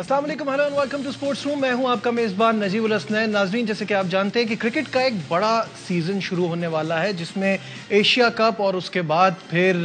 अस्सलाम वालेकुम, hello and welcome to sports room. मैं हूं आपका मेज़बान नजीब उल हसनैन। नाजरीन, जैसे कि आप जानते हैं कि क्रिकेट का एक बड़ा सीज़न शुरू होने वाला है जिसमें एशिया कप और उसके बाद फिर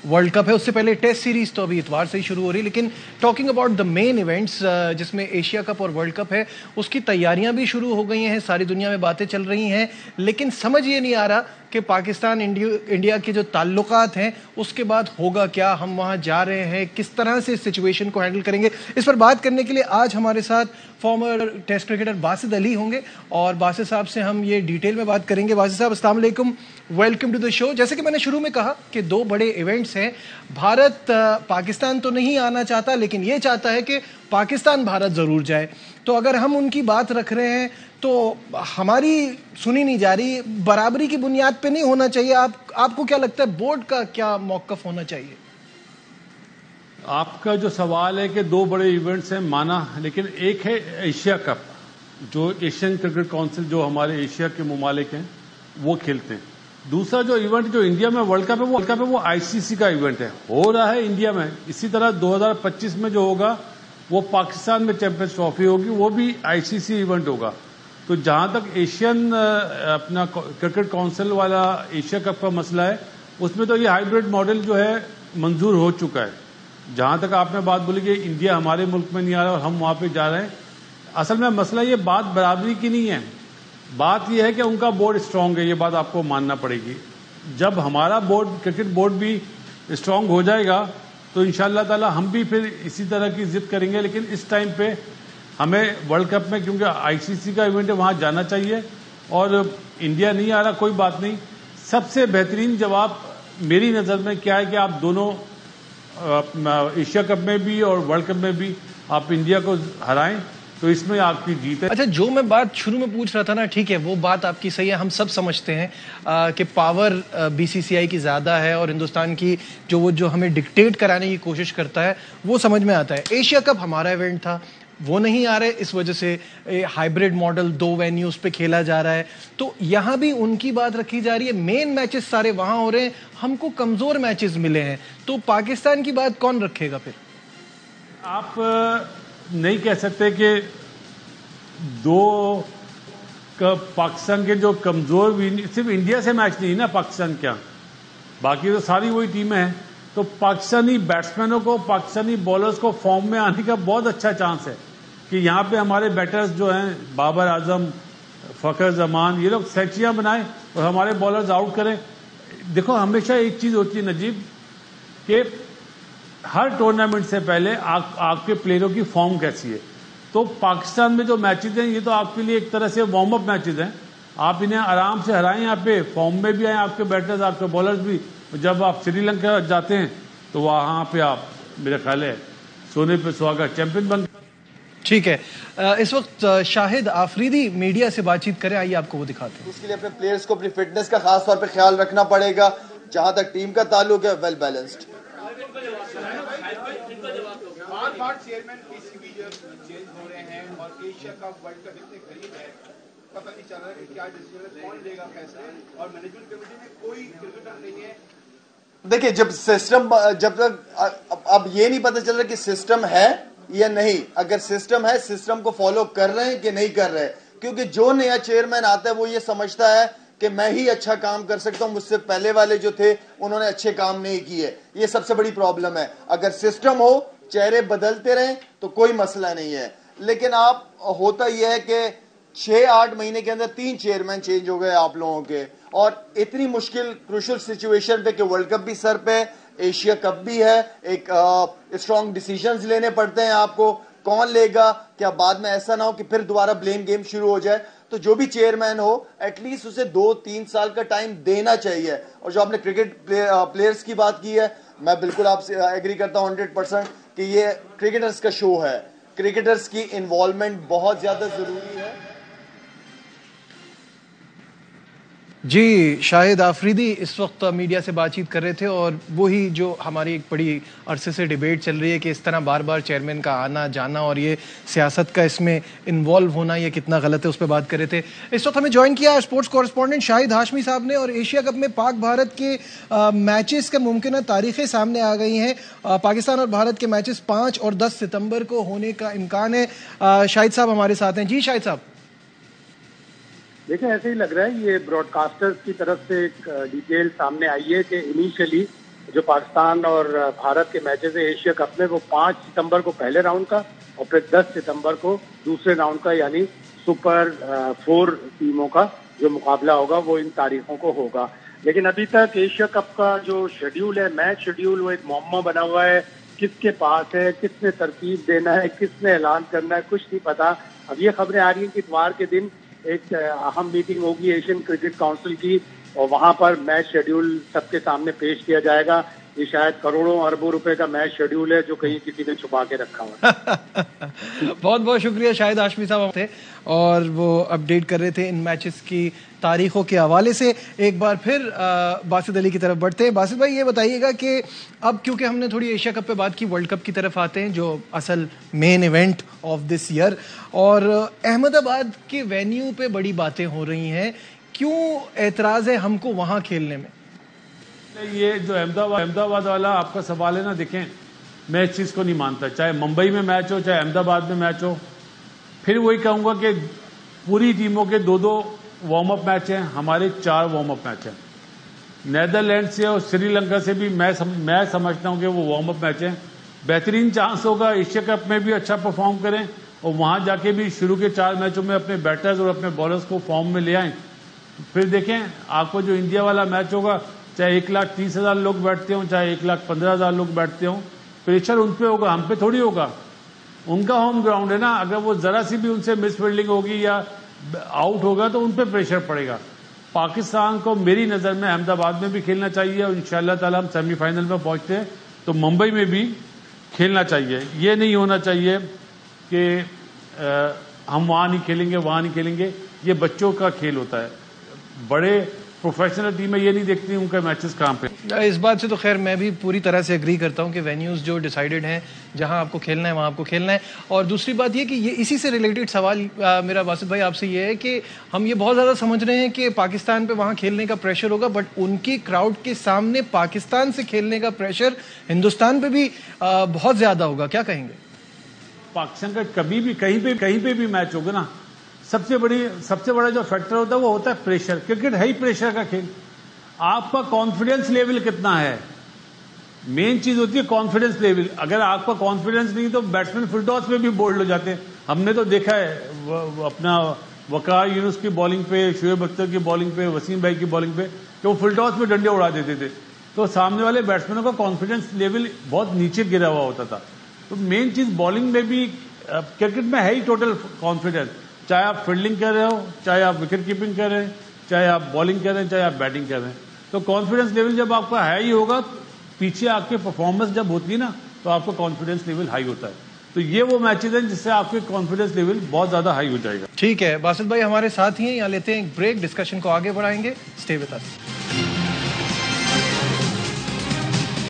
वर्ल्ड कप है। उससे पहले टेस्ट सीरीज़ तो अभी इतवार से ही शुरू हो रही है, लेकिन talking about the main events जिसमें एशिया कप और वर्ल्ड कप है, उसकी तैयारियां भी शुरू हो गई हैं। सारी दुनिया में बातें चल रही हैं, लेकिन समझ ये नहीं आ रहा कि पाकिस्तान इंडिया के जो ताल्लुकात हैं उसके बाद होगा क्या। हम वहाँ जा रहे हैं, किस तरह से इस सिचुएशन को हैंडल करेंगे, इस पर बात करने के लिए आज हमारे साथ former test cricketer Basit Ali होंगे और बासित साहब से हम ये डिटेल में बात करेंगे। बासित साहब, अस्सलाम वालेकुम, वेलकम टू द शो। जैसे कि मैंने शुरू में कहा कि दो बड़े इवेंट्स हैं। भारत पाकिस्तान तो नहीं आना चाहता, लेकिन ये चाहता है कि पाकिस्तान भारत ज़रूर जाए। तो अगर हम उनकी बात रख रहे हैं तो हमारी सुनी नहीं जा रही, बराबरी की बुनियाद पे नहीं होना चाहिए। आपको क्या लगता है, बोर्ड का क्या मौक़िफ़ होना चाहिए? आपका जो सवाल है कि दो बड़े इवेंट्स हैं, माना, लेकिन एक है एशिया कप जो एशियन क्रिकेट काउंसिल जो हमारे एशिया के ममालिक हैं वो खेलते हैं। दूसरा जो इवेंट जो इंडिया में वर्ल्ड कप है वो आईसीसी का इवेंट है, हो रहा है इंडिया में। इसी तरह 2025 में जो होगा वो पाकिस्तान में चैंपियंस ट्रॉफी होगी, वो भी आईसीसी इवेंट होगा। तो जहां तक एशियन अपना क्रिकेट काउंसिल वाला एशिया कप का मसला है, उसमें तो ये हाइब्रिड मॉडल जो है मंजूर हो चुका है। जहां तक आपने बात बोली कि इंडिया हमारे मुल्क में नहीं आ रहा और हम वहां पे जा रहे हैं, असल में मसला ये बात बराबरी की नहीं है। बात यह है कि उनका बोर्ड स्ट्रांग है, ये बात आपको मानना पड़ेगी। जब हमारा बोर्ड, क्रिकेट बोर्ड भी स्ट्रांग हो जाएगा तो इंशाअल्लाह ताला हम भी फिर इसी तरह की जिद करेंगे। लेकिन इस टाइम पे हमें वर्ल्ड कप में, क्योंकि आईसीसी का इवेंट है, वहां जाना चाहिए। और इंडिया नहीं आ रहा, कोई बात नहीं। सबसे बेहतरीन जवाब मेरी नज़र में क्या है कि आप दोनों एशिया कप में भी और वर्ल्ड कप में भी आप इंडिया को हराएं, तो इसमें आपकी जीत है। अच्छा, जो मैं बात शुरू में पूछ रहा था ना, ठीक है, वो बात आपकी सही है। हम सब समझते हैं कि पावर बीसीसीआई की ज़्यादा है और हिंदुस्तान की जो हमें डिक्टेट कराने की कोशिश करता है वो समझ में आता है। एशिया कप हमारा इवेंट था, वो नहीं आ रहे, इस वजह से हाइब्रिड मॉडल 2 वेन्यूज पे खेला जा रहा है। तो यहाँ भी उनकी बात रखी जा रही है, मेन मैचेस सारे वहाँ हो रहे हैं, हमको कमज़ोर मैचेस मिले हैं। तो पाकिस्तान की बात कौन रखेगा फिर? आप नहीं कह सकते कि दो पाकिस्तान के जो कमजोर, सिर्फ इंडिया से मैच नहीं ना पाकिस्तान, क्या बाकी तो सारी वही टीमें हैं। तो पाकिस्तानी बैट्समैनों को, पाकिस्तानी बॉलर्स को फॉर्म में आने का बहुत अच्छा चांस है कि यहाँ पे हमारे बैटर्स जो हैं, बाबर आजम, फखर जमान, ये लोग सेंचुरियां बनाएं और हमारे बॉलर्स आउट करें। देखो, हमेशा एक चीज होती है नजीब, कि हर टूर्नामेंट से पहले आपके प्लेयरों की फॉर्म कैसी है। तो पाकिस्तान में जो मैचेज हैं, ये तो आपके लिए एक तरह से वार्म अप मैचेज हैं। आप इन्हें आराम से हराएं, यहाँ पे फॉर्म में भी आए आपके बैटर्स, आपके बॉलर्स भी। जब आप श्रीलंका जाते हैं तो वहां पे आप, मेरा ख्याल है, सोने पे सुहागा चैंपियन बन। ठीक है, इस वक्त शाहिद आफरीदी मीडिया से बातचीत करें, आइए आपको वो दिखाते हैं। उसके लिए अपने प्लेयर्स को अपनी फिटनेस का खास तौर पे ख्याल रखना पड़ेगा। जहां तक टीम का ताल्लुक है, वेल बैलेंस्ड। बार चेयरमैन पीसीबी जो चेंज हो रहे हैं और एशिया कप वर्ल्ड कप इतने करीब है, पता नहीं चल रहा है कि क्या डिसीजन कौन लेगा फैसले, और मैनेजमेंट कमेटी में कोई क्रिकेटर नहीं है। देखिए, जब तक अब ये नहीं पता चल रहा कि सिस्टम है या नहीं। अगर सिस्टम है, सिस्टम को फॉलो कर रहे हैं कि नहीं कर रहे हैं, क्योंकि जो नया चेयरमैन आता है वो ये समझता है कि मैं ही अच्छा काम कर सकता हूं, मुझसे पहले वाले जो थे उन्होंने अच्छे काम नहीं किए। ये सबसे बड़ी प्रॉब्लम है। अगर सिस्टम हो, चेहरे बदलते रहें तो कोई मसला नहीं है। लेकिन आप, होता यह है कि 6-8 महीने के अंदर 3 चेयरमैन चेंज हो गए आप लोगों के, और इतनी मुश्किल क्रूशियल सिचुएशन पे कि वर्ल्ड कप भी सर पे, एशिया कप भी है, एक स्ट्रॉन्ग डिसीजंस लेने पड़ते हैं आपको। कौन लेगा? क्या बाद में ऐसा ना हो कि फिर दोबारा ब्लेम गेम शुरू हो जाए। तो जो भी चेयरमैन हो, एटलीस्ट उसे 2-3 साल का टाइम देना चाहिए। और जो आपने क्रिकेट प्लेयर्स की बात की है, मैं बिल्कुल आपसे एग्री करता हूं 100% कि ये क्रिकेटर्स का शो है। क्रिकेटर्स की इन्वॉल्वमेंट बहुत ज्यादा जरूरी है। जी, शाहिद आफरीदी इस वक्त मीडिया से बातचीत कर रहे थे और वही जो हमारी एक बड़ी अरसे से डिबेट चल रही है कि इस तरह बार बार चेयरमैन का आना जाना और ये सियासत का इसमें इन्वॉल्व होना ये कितना गलत है, उस पर बात कर रहे थे। इस वक्त हमें ज्वाइन किया स्पोर्ट्स कॉरेस्पॉन्डेंट शाहिद हाशमी साहब ने। और एशिया कप में पाक भारत के मैचेस के मुमकिन तारीखें सामने आ गई हैं। पाकिस्तान और भारत के मैचेस 5 और 10 सितंबर को होने का इम्कान है। शाहिद साहब हमारे साथ हैं। जी शाहिद साहब। देखिए, ऐसे ही लग रहा है, ये ब्रॉडकास्टर्स की तरफ से एक डिटेल सामने आई है कि इनिशियली जो पाकिस्तान और भारत के मैचेस है एशिया कप में, वो 5 सितंबर को पहले राउंड का और फिर 10 सितंबर को दूसरे राउंड का, यानी सुपर 4 टीमों का जो मुकाबला होगा वो इन तारीखों को होगा। लेकिन अभी तक एशिया कप का जो शेड्यूल है, मैच शेड्यूल, वो एक मुअम्मा बना हुआ है। किसके पास है, किसने तरतीब देना है, किसने ऐलान करना है, कुछ नहीं पता। अब ये खबरें आ रही हैं कि इतवार के दिन एक अहम मीटिंग होगी एशियन क्रिकेट काउंसिल की और वहां पर मैच शेड्यूल सबके सामने पेश किया जाएगा। ये शायद करोड़ों अरबों रुपए का मैच शेड्यूल है जो कहीं किसी ने छुपा के रखा हुआ है। बहुत बहुत शुक्रिया शाहिद हाशमी साहब थे और वो अपडेट कर रहे थे इन मैचेस की तारीखों के हवाले से। एक बार फिर बासित अली की तरफ बढ़ते हैं। बासित भाई, ये बताइएगा कि अब क्योंकि हमने थोड़ी एशिया कप पे बात की, वर्ल्ड कप की तरफ आते हैं जो असल main event of this year. और अहमदाबाद के वेन्यू पे बड़ी बातें हो रही हैं, क्यों एतराज़ है हमको वहाँ खेलने में? ये जो अहमदाबाद वाला आपका सवाल है ना, देखें मैं इस चीज़ को नहीं मानता। चाहे मुंबई में मैच हो, चाहे अहमदाबाद में मैच हो, फिर वही कहूँगा कि पूरी टीमों के 2-2 वार्म अप मैच हैं, हमारे 4 वार्म अप मैच हैं। नेदरलैंड से और श्रीलंका से भी मैं समझता हूँ कि वो वार्म अप मैच हैं। बेहतरीन चांस होगा एशिया कप में भी अच्छा परफॉर्म करें और वहाँ जाके भी शुरू के 4 मैचों में अपने बैटर्स और अपने बॉलर्स को फॉर्म में ले आएँ। फिर देखें आपको जो इंडिया वाला मैच होगा, चाहे 1,30,000 लोग बैठते हों, चाहे 1,15,000 लोग बैठते हों, प्रेशर उन पे होगा, हम पे थोड़ी होगा। उनका होम ग्राउंड है ना, अगर वो जरा सी भी उनसे मिस फील्डिंग होगी या आउट होगा तो उन पे प्रेशर पड़ेगा। पाकिस्तान को मेरी नज़र में अहमदाबाद में भी खेलना चाहिए और इंशाअल्लाह ताला हम सेमीफाइनल में पहुंचते हैं तो मुंबई में भी खेलना चाहिए। ये नहीं होना चाहिए कि हम वहाँ नहीं खेलेंगे, वहाँ नहीं खेलेंगे। ये बच्चों का खेल होता है। बड़े प्रोफेशनल टीमें ये नहीं देखती उनके मैचेस कहाँ पे। इस बात से तो खैर मैं भी पूरी तरह से एग्री करता हूँ कि वेन्यूज़ जो डिसाइडेड हैं, जहाँ आपको खेलना है वहाँ आपको खेलना है। और दूसरी बात ये कि ये इसी से रिलेटेड सवाल मेरा बासित भाई आपसे ये है कि हम ये बहुत ज़्यादा समझ रहे हैं कि पाकिस्तान पे वहाँ खेलने का प्रेशर होगा, बट उनकी क्राउड के सामने पाकिस्तान से खेलने का प्रेशर हिंदुस्तान पे भी बहुत ज़्यादा होगा। क्या कहेंगे? पाकिस्तान का कभी भी कहीं पे भी मैच होगा ना, सबसे बड़ा जो फैक्टर होता है वो होता है प्रेशर। क्रिकेट है ही प्रेशर का खेल। आपका कॉन्फिडेंस लेवल कितना है, मेन चीज होती है कॉन्फिडेंस लेवल। अगर आपका कॉन्फिडेंस नहीं तो बैट्समैन फुल टॉस में भी बोल्ड हो जाते हैं। हमने तो देखा है अपना वकार यूनुस की बॉलिंग पे, शुएब अख्तर की बॉलिंग पे, वसीम भाई की बॉलिंग पे कि वो फुल टॉस में डंडे उड़ा देते थे, तो सामने वाले बैट्समैनों का कॉन्फिडेंस लेवल बहुत नीचे गिरा हुआ होता था। तो मेन चीज बॉलिंग में भी क्रिकेट में है ही टोटल कॉन्फिडेंस। चाहे आप फील्डिंग कर रहे हो, चाहे आप विकेट कीपिंग कर रहे हैं, चाहे आप बॉलिंग कर रहे हैं, चाहे आप बैटिंग कर रहे हैं, तो कॉन्फिडेंस लेवल जब आपका हाई ही होगा, पीछे आपके परफॉर्मेंस जब होती है ना तो आपका कॉन्फिडेंस लेवल हाई होता है। तो ये वो मैचेज हैं जिससे आपके कॉन्फिडेंस लेवल बहुत ज्यादा हाई हो जाएगा। ठीक है, बासित भाई हमारे साथ ही हैं, यहाँ लेते हैं एक ब्रेक, डिस्कशन को आगे बढ़ाएंगे। Stay with us.